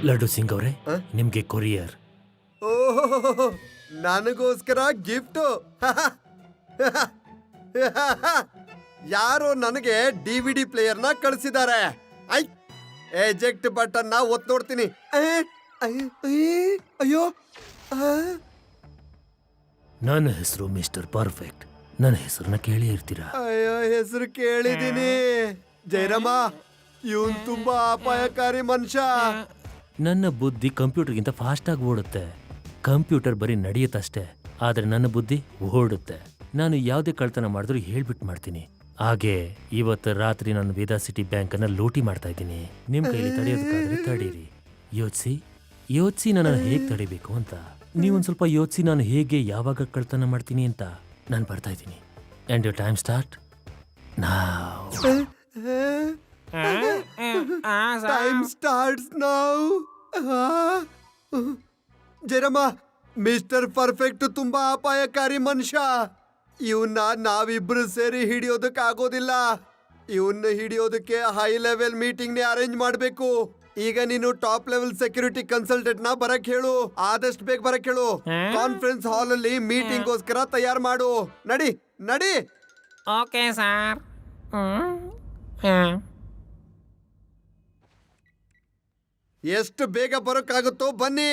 ಲಡ್ಡು ಸಿಂಗ್ ಅವರೇ, ನಿಮ್ಗೆ ಕೊರಿಯರ್. ಓಹೋ, ನನಗೋಸ್ಕರ ಗಿಫ್ಟ್. ಯಾರೋ ನನಗೆ DVD ಪ್ಲೇಯರ್ನ ಕಳಿಸಿದ್ದಾರೆ. ಐ ಎಜೆಕ್ಟ್ ಬಟನ್ ನ ಒತ್ತು ನೋಡ್ತೀನಿ. ಅಯ್ಯೋ, ನನ್ನ ಹೆಸರು ಮಿಸ್ಟರ್ ಪರ್ಫೆಕ್ಟ್. ನನ್ನ ಹೆಸರನ್ನ ಕೇಳಿ ಇರ್ತೀರಾ? ಅಯ್ಯೋ, ಹೆಸರು ಕೇಳಿದೀನಿ. ಜೈರಾಮ, ಇವನ್ ತುಂಬಾ ಅಪಾಯಕಾರಿ ಮನುಷ್ಯ. ನನ್ನ ಬುದ್ಧಿ ಕಂಪ್ಯೂಟರ್ಗಿಂತ ಫಾಸ್ಟ್ ಆಗಿ ಓಡುತ್ತೆ. ಕಂಪ್ಯೂಟರ್ ಬರೀ ನಡೆಯುತ್ತಷ್ಟೇ, ಆದ್ರೆ ನನ್ನ ಬುದ್ಧಿ ಓಡುತ್ತೆ. ನಾನು ಯಾವುದೇ ಕಳ್ತನ ಮಾಡಿದ್ರು ಹೇಳ್ಬಿಟ್ಟು ಮಾಡ್ತೀನಿ. ಹಾಗೆ ಇವತ್ತು ರಾತ್ರಿ ನಾನು ವೇದಾ ಸಿಟಿ ಬ್ಯಾಂಕ್ ಅನ್ನ ಲೂಟಿ ಮಾಡ್ತಾ ಇದ್ದೀನಿ. ನಿಮ್ ಕೈಲಿ ತಡೆಯೋದಕ್ಕಾದ್ರೆ ತಡೀರಿ. ಯೋಚಿಸಿ ನಾನು ಹೇಗೆ ತಡಿಬೇಕು ಅಂತ. ನೀವೊಂದ್ ಸ್ವಲ್ಪ ಯೋಚಿಸಿ, ನಾನು ಹೇಗೆ ಯಾವಾಗ ಕಳ್ತನ ಮಾಡ್ತೀನಿ ಅಂತ. ನಾನು ಬರ್ತಾ ಇದ್ದೀನಿ. And your time start now. Time starts now. Jairama, mister perfect ತುಂಬಾ ಅಪಾಯಕಾರಿ ಮನುಷ್ಯ. ಇವನ್ನ ನಾವಿಬ್ರು ಸೇರಿ ಹಿಡಿಯೋದಕ್ಕಾಗೋದಿಲ್ಲ. ಇವನ್ನ ಹಿಡಿಯೋದಕ್ಕೆ ಹೈ ಲೆವೆಲ್ ಮೀಟಿಂಗ್ ನೇ ಅರೇಂಜ್ ಮಾಡ್ಬೇಕು. ಈಗ ನೀನು ಟಾಪ್ ಲೆವೆಲ್ ಸೆಕ್ಯೂರಿಟಿ ಕನ್ಸಲ್ಟೆಂಟ್ ನ ಬರಕ್ ಹೇಳು. ಆದಷ್ಟು ಬೇಗ ಬರಕ್ ಹೇಳು. ಕಾನ್ಫರೆನ್ಸ್ ಹಾಲ್ ಅಲ್ಲಿ ಮೀಟಿಂಗ್ ಗೋಸ್ಕರ ತಯಾರು ಮಾಡು. ನಡಿ ನಡಿ. Okay sir. ಎಷ್ಟು ಬೇಗ ಬರೋಕ್ಕಾಗುತ್ತೋ ಬನ್ನಿ.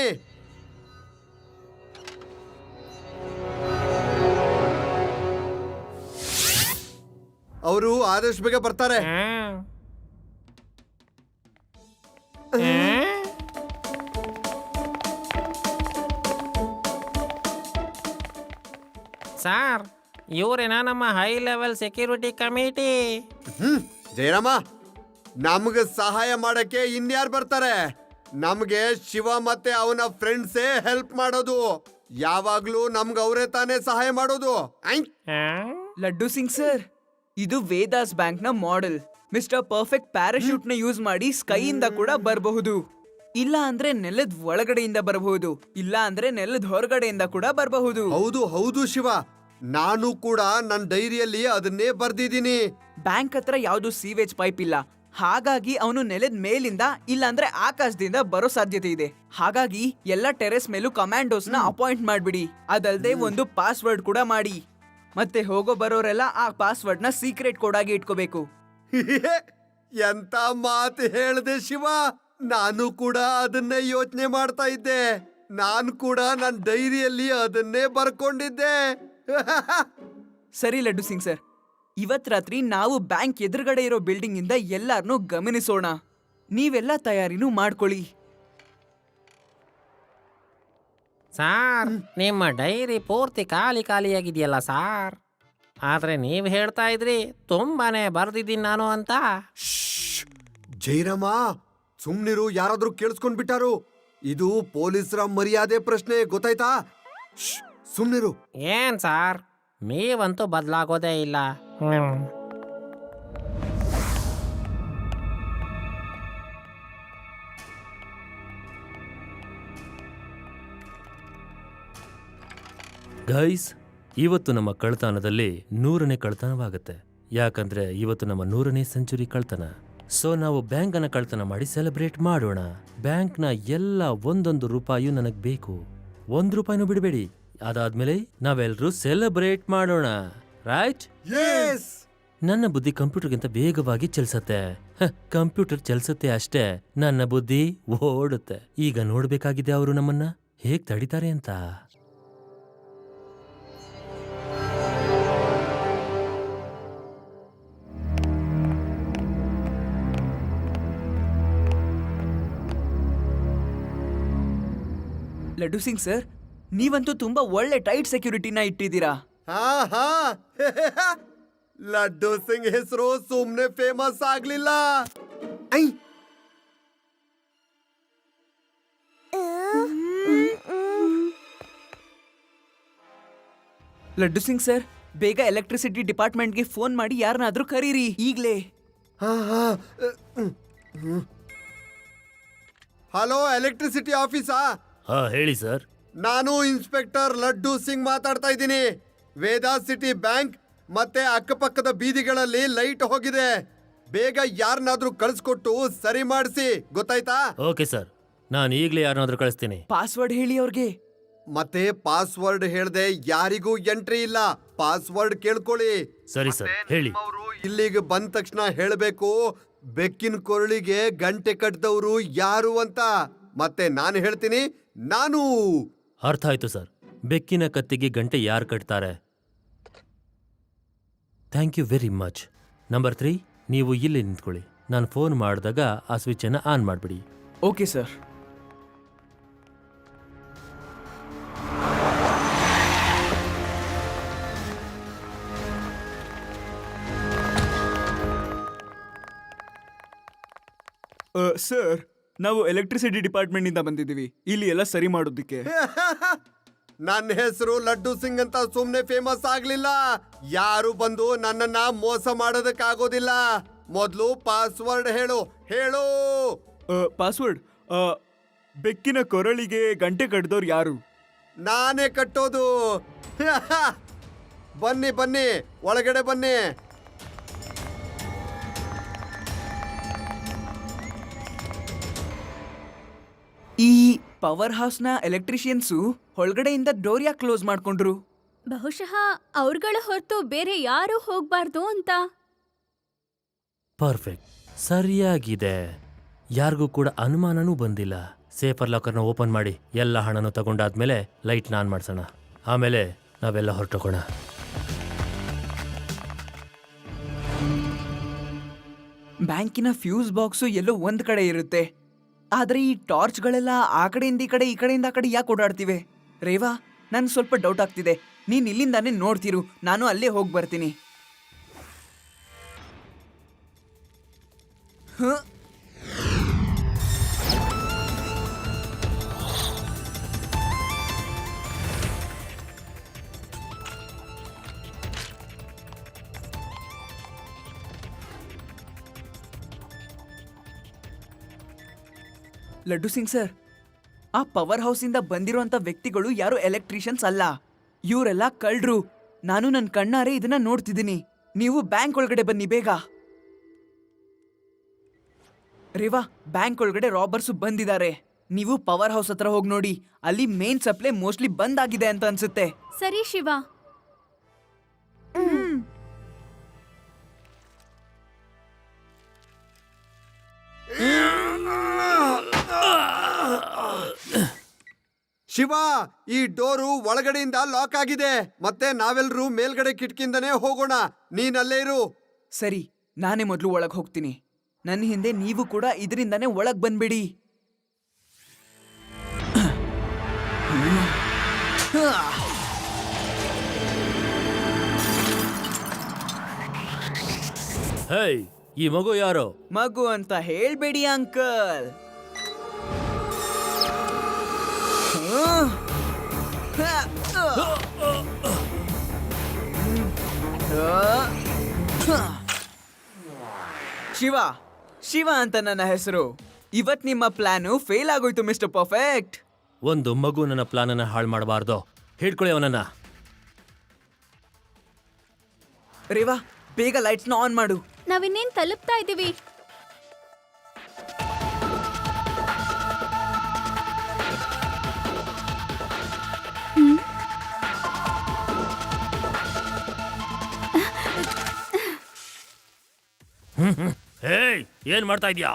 ಅವರು ಆದಷ್ಟು ಬೇಗ ಬರ್ತಾರೆ. ಸರ್, ಇವರೇನಾ ನಮ್ಮ high level security committee? Jayarama, ನಮ್ಗೆ ಸಹಾಯ ಮಾಡಕ್ಕೆ ಇನ್ಯಾರು ಬರ್ತಾರೆ? ನಮ್ಗೆ ಶಿವ ಮತ್ತೆ ಅವನ ಫ್ರೆಂಡ್ಸೇ ಹೆಲ್ಪ್ ಮಾಡೋದು. ಯಾವಾಗ್ಲೂ ನಮ್ಗೆ ಅವರೇ ತಾನೇ ಸಹಾಯ ಮಾಡೋದು. ಲಡ್ಡು ಸಿಂಗ್ ಸರ್, ಇದು ವೇದಾಸ್ ಬ್ಯಾಂಕ್ ನ ಮಾಡೆಲ್. ಮಿಸ್ಟರ್ ಪರ್ಫೆಕ್ಟ್ ಪ್ಯಾರಾಶೂಟ್ ನ ಯೂಸ್ ಮಾಡಿ ಸ್ಕೈಯಿಂದ ಕೂಡ ಬರಬಹುದು. ಇಲ್ಲ ಅಂದ್ರೆ ನೆಲದ ಒಳಗಡೆಯಿಂದ ಬರಬಹುದು. ಇಲ್ಲ ಅಂದ್ರೆ ನೆಲದ ಹೊರಗಡೆಯಿಂದ ಕೂಡ ಬರಬಹುದು. ಹೌದು ಹೌದು ಶಿವ, ನಾನು ಕೂಡ ನನ್ನ ಡೈರಿಯಲ್ಲಿ ಅದನ್ನೇ ಬರ್ದಿದ್ದೀನಿ. ಬ್ಯಾಂಕ್ ಹತ್ರ ಯಾವ್ದು ಸೀವೇಜ್ ಪೈಪ್ ಇಲ್ಲ, ಹಾಗಾಗಿ ಅವನು ನೆಲದ ಮೇಲಿಂದ ಇಲ್ಲ ಅಂದ್ರೆ ಆಕಾಶದಿಂದ ಬರೋ ಸಾಧ್ಯತೆ ಇದೆ. ಹಾಗಾಗಿ ಎಲ್ಲ ಟೆರೆಸ್ ಮೇಲೂ ಕಮಾಂಡೋಸ್ ನ ಅಪಾಯಿಂಟ್ ಮಾಡ್ಬಿಡಿ. ಅದಲ್ದೆ ಒಂದು ಪಾಸ್ವರ್ಡ್ ಕೂಡ ಮಾಡಿ. ಮತ್ತೆ ಹೋಗೋ ಬರೋರೆಲ್ಲ ಆ ಪಾಸ್ವರ್ಡ್ ನ ಸೀಕ್ರೆಟ್ ಕೋಡ್ ಆಗಿ ಇಟ್ಕೋಬೇಕು. ಎಂತ ಮಾತು ಹೇಳ್ದೆ ಶಿವ. ನಾನು ಕೂಡ ಅದನ್ನೇ ಯೋಚನೆ ಮಾಡ್ತಾ ಇದ್ದೆ. ನಾನು ಕೂಡ ನನ್ನ ಡೈರಿಯಲ್ಲಿ ಅದನ್ನೇ ಬರ್ಕೊಂಡಿದ್ದೆ. ಸರಿ ಲಡ್ಡು ಸಿಂಗ್ ಸರ್, ಇವತ್ ರಾತ್ರಿ ನಾವು ಬ್ಯಾಂಕ್ ಎದುರುಗಡೆ ಇರೋ ಬಿಲ್ಡಿಂಗ್ ಇಂದ ಎಲ್ಲಾರನ್ನೂ ಗಮನಿಸೋಣ. ನೀವೆಲ್ಲ ತಯಾರಿನೂ ಮಾಡ್ಕೊಳ್ಳಿ. ಸಾರ್, ನಿಮ್ಮ ಡೈರಿ ಪೂರ್ತಿ ಖಾಲಿಯಾಗಿದೆಯಲ್ಲ ಸಾರ್. ಆದ್ರೆ ನೀವು ಹೇಳ್ತಾ ಇದ್ರಿ ತುಂಬಾನೇ ಬರ್ದಿದ್ದೀನಿ ನಾನು ಅಂತ. ಜೈರಾಮ, ಸುಮ್ನಿರು, ಯಾರಾದ್ರೂ ಕೇಳಿಸ್ಕೊಂಡ್ ಬಿಟ್ಟಾರು. ಇದು ಪೊಲೀಸರ ಮರ್ಯಾದೆ ಪ್ರಶ್ನೆ, ಗೊತ್ತಾಯ್ತಾ? ಸುಮ್ನಿರು. ಏನ್ ಸಾರ್, ನೀವಂತೂ ಬದಲಾಗೋದೇ ಇಲ್ಲ. ಗೈಸ್, ಇವತ್ತು ನಮ್ಮ ಕಳ್ತನದಲ್ಲಿ 100ನೇ ಕಳ್ತನವಾಗುತ್ತೆ. ಯಾಕಂದ್ರೆ ಇವತ್ತು ನಮ್ಮ 100ನೇ ಸೆಂಚುರಿ ಕಳ್ತನ. ಸೊ ನಾವು ಬ್ಯಾಂಕ್ ಅನ್ನ ಕಳ್ತನ ಮಾಡಿ ಸೆಲೆಬ್ರೇಟ್ ಮಾಡೋಣ. ಬ್ಯಾಂಕ್ ನ ಎಲ್ಲ ಒಂದೊಂದು ರೂಪಾಯು ನನಗ್ ಬೇಕು. 1 ರೂಪಾಯಿನೂ ಬಿಡಬೇಡಿ. ಅದಾದ್ಮೇಲೆ ನಾವೆಲ್ಲರೂ ಸೆಲೆಬ್ರೇಟ್ ಮಾಡೋಣ, ರೈಟ್? ನನ್ನ ಬುದ್ಧಿ ಕಂಪ್ಯೂಟರ್ಗಿಂತ ವೇಗವಾಗಿ ಚಲಿಸತ್ತೆ. ಕಂಪ್ಯೂಟರ್ ಚಲಿಸುತ್ತೆ ಅಷ್ಟೇ, ನನ್ನ ಬುದ್ಧಿ ಓಡುತ್ತೆ. ಈಗ ನೋಡ್ಬೇಕಾಗಿದೆ ಅವರು ನಮ್ಮನ್ನ ಹೇಗ್ ತಡಿತಾರೆ ಅಂತ. ಲಡ್ಡು ಸಿಂಗ್ ಸರ್, ನೀವಂತೂ ತುಂಬಾ ಒಳ್ಳೆ ಟೈಟ್ ಸೆಕ್ಯೂರಿಟಿನ ಇಟ್ಟಿದ್ದೀರಾ. ಹಾ ಲಡ್ಡು ಸಿಂಗ್ ಹೆಸರು ಸುಮ್ನೆ ಫೇಮಸ್ ಆಗ್ಲಿಲ್ಲ. ಲಡ್ಡು ಸಿಂಗ್ ಸರ್, ಬೇಗ ಎಲೆಕ್ಟ್ರಿಸಿಟಿ ಡಿಪಾರ್ಟ್ಮೆಂಟ್ಗೆ ಫೋನ್ ಮಾಡಿ ಯಾರನ್ನಾದ್ರೂ ಕರೀರಿ ಈಗ್ಲೇ. ಹಲೋ, ಎಲೆಕ್ಟ್ರಿಸಿಟಿ ಆಫೀಸಾ? ಹಾ ಹೇಳಿ ಸರ್. ನಾನು ಇನ್ಸ್ಪೆಕ್ಟರ್ ಲಡ್ಡು ಸಿಂಗ್ ಮಾತಾಡ್ತಾ ಇದ್ದೀನಿ. ವೇದಾ ಸಿಟಿ ಬ್ಯಾಂಕ್ ಮತ್ತೆ ಅಕ್ಕಪಕ್ಕದ ಬೀದಿಗಳಲ್ಲಿ ಲೈಟ್ ಹೋಗಿದೆ. ಬೇಗ ಯಾರನ್ನಾದ್ರೂ ಕಳಿಸ್ಕೊಟ್ಟು ಸರಿ ಮಾಡಿಸಿ, ಗೊತ್ತಾಯ್ತಾ? Okay sir. ನಾನು ಈಗಲೇ ಯಾರನ್ನಾದ್ರೂ ಕಳಿಸ್ತೀನಿ. ಪಾಸ್ವರ್ಡ್ ಹೇಳಿ ಅವ್ರಿಗೆ. ಮತ್ತೆ ಪಾಸ್ವರ್ಡ್ ಹೇಳ್ದೆ ಯಾರಿಗೂ ಎಂಟ್ರಿ ಇಲ್ಲ. ಪಾಸ್ವರ್ಡ್ ಕೇಳ್ಕೊಳ್ಳಿ. ಸರಿ ಸರ್, ಹೇಳಿ. ಅವ್ರು ಇಲ್ಲಿಗೆ ಬಂದ ತಕ್ಷಣ ಹೇಳಬೇಕು ಬೆಕ್ಕಿನ ಕೊರಳಿಗೆ ಗಂಟೆ ಕಟ್ಟಿದವರು ಯಾರು ಅಂತ. ಮತ್ತೆ ನಾನು ಹೇಳ್ತೀನಿ, ನಾನು. ಅರ್ಥ ಆಯ್ತು ಸರ್. ಬೆಕ್ಕಿನ ಕತ್ತಿಗೆ ಗಂಟೆ ಯಾರು ಕಟ್ತಾರೆ? Thank you very much. Number 3, ನೀವು ಇಲ್ಲಿ ನಿಂತ್ಕೊಳ್ಳಿ. ನಾನು ಫೋನ್ ಮಾಡಿದಾಗ ಆ ಸ್ವಿಚನ್ನು ಆನ್ ಮಾಡಿಬಿಡಿ. Okay sir. ಸರ್, ನಾವು ಎಲೆಕ್ಟ್ರಿಸಿಟಿ ಡಿಪಾರ್ಟ್ಮೆಂಟ್ ಇಂದ ಬಂದಿದ್ದೀವಿ ಇಲ್ಲಿ ಎಲ್ಲ ಸರಿ ಮಾಡೋದಿಕ್ಕೆ. ನನ್ನ ಹೆಸರು ಲಡ್ಡು ಸಿಂಗ್ ಅಂತ ಸುಮ್ನೆ ಫೇಮಸ್ ಆಗ್ಲಿಲ್ಲ. ಯಾರು ಬಂದು ನನ್ನನ್ನ ಮೋಸ ಮಾಡೋದಕ್ಕಾಗೋದಿಲ್ಲ. ಮೊದ್ಲು ಪಾಸ್ವರ್ಡ್ ಹೇಳು. ಪಾಸ್ವರ್ಡ್, ಬೆಕ್ಕಿನ ಕೊರಳಿಗೆ ಗಂಟೆ ಕಟ್ಟಿದವ್ರು ಯಾರು? ನಾನೇ ಕಟ್ಟೋದು. ಬನ್ನಿ ಬನ್ನಿ, ಒಳಗಡೆ ಬನ್ನಿ. ಈ ಪವರ್ ಹೌಸ್ ನ ಎಲೆಕ್ಟ್ರಿಷಿಯನ್ಸು ಒಳಗಡೆಯಿಂದ ಡೋರ್ ಯಾಕೆ ಕ್ಲೋಸ್ ಮಾಡ್ಕೊಂಡ್ರು? ಬಹುಶಃ ಅವ್ರುಗಳ ಹೊರತು ಬೇರೆ ಯಾರೂ ಹೋಗ್ಬಾರ್ದು ಅಂತ. ಪರ್ಫೆಕ್ಟ್, ಸರಿಯಾಗಿದೆ. ಯಾರಿಗೂ ಕೂಡ ಅನುಮಾನನೂ ಬಂದಿಲ್ಲ. ಸೇಫರ್ ಲಾಕರ್ನ ಓಪನ್ ಮಾಡಿ ಎಲ್ಲ ಹಣನೂ ತಗೊಂಡಾದ್ಮೇಲೆ ಲೈಟ್ನ ಆನ್ ಮಾಡ್ಸೋಣ. ಆಮೇಲೆ ನಾವೆಲ್ಲ ಹೊರಟೋಗೋಣ. ಬ್ಯಾಂಕಿನ ಫ್ಯೂಸ್ ಬಾಕ್ಸು ಎಲ್ಲೋ ಒಂದ್ ಕಡೆ ಇರುತ್ತೆ. ಆದ್ರೆ ಈ ಟಾರ್ಚ್ಗಳೆಲ್ಲ ಆ ಕಡೆಯಿಂದ ಈ ಕಡೆ, ಈ ಕಡೆಯಿಂದ ಆ ಕಡೆ ಯಾಕೆ ಓಡಾಡ್ತಿವೆ? ರೇವಾ, ನನ್ ಸ್ವಲ್ಪ ಡೌಟ್ ಆಗ್ತಿದೆ. ನೀನ್ ಇಲ್ಲಿಂದಾನೇ ನೋಡ್ತಿರು, ನಾನು ಅಲ್ಲೇ ಹೋಗಿ ಬರ್ತೀನಿ. ಲಡ್ಡು ಸಿಂಗ್ ಸರ್, ಆ ಪವರ್ ಹೌಸ್ ಇಂದ ಬಂದಿರುವಂತ ವ್ಯಕ್ತಿಗಳು ಯಾರು ಎಲೆಕ್ಟ್ರಿಷಿಯನ್ಸ್ ಅಲ್ಲ. ಇವರೆಲ್ಲ ಕಳ್ರು. ನಾನು ನನ್ನ ಕಣ್ಣಾರೆ ಇದನ್ನ ನೋಡ್ತಿದ್ದೀನಿ. ನೀವು ಬ್ಯಾಂಕ್ ಒಳಗಡೆ ಬನ್ನಿ ಬೇಗ. ರೇವಾ, ಬ್ಯಾಂಕ್ ಒಳಗಡೆ ರಾಬರ್ಸು ಬಂದಿದ್ದಾರೆ. ನೀವು ಪವರ್ ಹೌಸ್ ಹತ್ರ ಹೋಗಿ ನೋಡಿ. ಅಲ್ಲಿ ಮೇನ್ ಸಪ್ಲೈ ಮೋಸ್ಟ್ಲಿ ಬಂದ್ ಆಗಿದೆ ಅಂತ ಅನ್ಸುತ್ತೆ. ಸರಿ ಶಿವ. ಶಿವ, ಈ ಡೋರು ಒಳಗಡೆಯಿಂದ ಲಾಕ್ ಆಗಿದೆ. ಮತ್ತೆ ನಾವೆಲ್ಲರೂ ಮೇಲ್ಗಡೆ ಕಿಟಕಿಯಿಂದನೇ ಹೋಗೋಣ. ನೀನಲ್ಲೇ ಇರು. ಸರಿ, ನಾನೇ ಮೊದಲು ಒಳಗೆ ಹೋಗ್ತೀನಿ. ನನ್ನ ಹಿಂದೆ ನೀವು ಕೂಡ ಇದರಿಂದಾನೇ ಒಳಗ್ ಬಂದ್ಬಿಡಿ. ಹೇಯ್, ಈ ಮಗು ಯಾರು? ಮಗು ಅಂತ ಹೇಳ್ಬೇಡಿ ಅಂಕಲ್. ಶಿವ, ಶಿವ ಅಂತ ನನ್ನ ಹೆಸರು. ಇವತ್ ನಿಮ್ಮ ಪ್ಲಾನು ಫೇಲ್ ಆಗೋಯ್ತು ಮಿಸ್ಟರ್ ಪರ್ಫೆಕ್ಟ್. ಒಂದು ಮಗು ನನ್ನ ಪ್ಲಾನನ್ನ ಹಾಳು ಮಾಡಬಾರ್ದು. ಹಿಡ್ಕೊಳ್ಳಿ ಅವನನ್ನ. ರೇವಾ, ಬೇಗ ಲೈಟ್ಸ್ನ ಆನ್ ಮಾಡು. ನಾವಿನ್ನೇನ್ ತಲುಪ್ತಾ ಇದೀವಿ. ಹೇಯ್, ಏನ್ ಮಾಡ್ತಾ ಇದೀಯಾ?